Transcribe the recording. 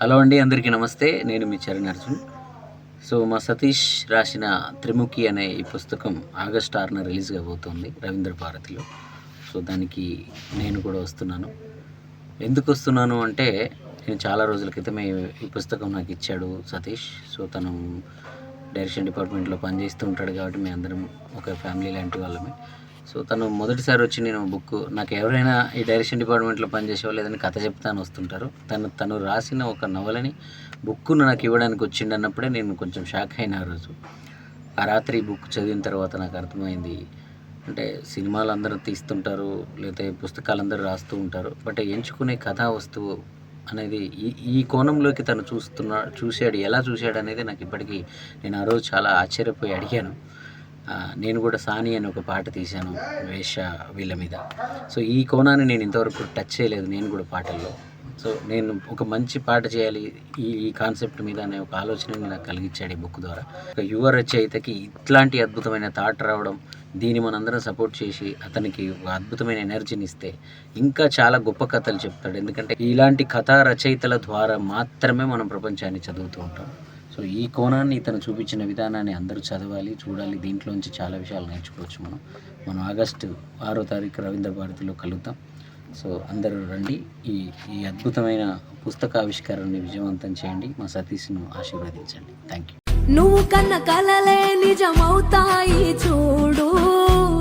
Hello అండి, అందరికీ నమస్తే. నేను మీ చరణ్ అర్జున్. సో మా సతీష్ రాసిన త్రిముఖి అనే ఈ పుస్తకం ఆగస్ట్ 6న రిలీజ్ కాబోతుంది రవీంద్ర భారతిలో. సో దానికి నేను కూడా వస్తున్నాను. ఎందుకు వస్తున్నాను అంటే, నేను చాలా రోజుల క్రితమే ఈ పుస్తకం నాకు ఇచ్చాడు సతీష్. సో తను డైరెక్షన్ డిపార్ట్మెంట్లో పనిచేస్తూ ఉంటాడు కాబట్టి మేము అందరం ఒక ఫ్యామిలీ లాంటి వాళ్ళమే. సో తను మొదటిసారి వచ్చి నేను బుక్, నాకు ఎవరైనా ఈ డైరెక్షన్ డిపార్ట్మెంట్లో పనిచేసేవాళ్ళు ఏదైనా కథ చెప్తాను వస్తుంటారు. తను రాసిన ఒక నవలని బుక్కును నాకు ఇవ్వడానికి వచ్చిండు అన్నప్పుడే నేను కొంచెం షాక్ అయిన ఆ రోజు. ఆ రాత్రి బుక్ చదివిన తర్వాత నాకు అర్థమైంది, అంటే సినిమాలు అందరూ తీస్తుంటారు, లేకపోతే పుస్తకాలు అందరూ రాస్తూ ఉంటారు, బట్ ఎంచుకునే కథా వస్తువు అనేది ఈ కోణంలోకి తను చూశాడు. ఎలా చూశాడు అనేది నాకు ఇప్పటికీ, నేను ఆ రోజు చాలా ఆశ్చర్యపోయి అడిగాను. నేను కూడా సాని అని ఒక పాట తీశాను వేష వీళ్ళ మీద. సో ఈ కోణాన్ని నేను ఇంతవరకు టచ్ చేయలేదు నేను కూడా పాటల్లో. సో నేను ఒక మంచి పాట చేయాలి ఈ కాన్సెప్ట్ మీద అనే ఒక ఆలోచనని నాకు కలిగించాడు ఈ బుక్ ద్వారా. ఒక యువ రచయితకి ఇట్లాంటి అద్భుతమైన థాట్ రావడం, దీన్ని మనందరం సపోర్ట్ చేసి అతనికి ఒక అద్భుతమైన ఎనర్జీని ఇస్తే ఇంకా చాలా గొప్ప కథలు చెప్తాడు. ఎందుకంటే ఇలాంటి కథా రచయితల ద్వారా మాత్రమే మనం ప్రపంచాన్ని చదువుతూ ఉంటాం. సో ఈ కోణాన్ని ఇతను చూపించిన విధానాన్ని అందరూ చదవాలి, చూడాలి. దీంట్లోంచి చాలా విషయాలు నేర్చుకోవచ్చు. మనం ఆగస్టు 6వ తారీఖు రవీంద్ర భారతిలో కలుద్దాం. సో అందరూ రండి, ఈ అద్భుతమైన పుస్తక ఆవిష్కరణని విజయవంతం చేయండి. మా సతీష్ను ఆశీర్వదించండి. Thank you. నువ్వు కన్న కలలే నిజమవుతాయి చూడు.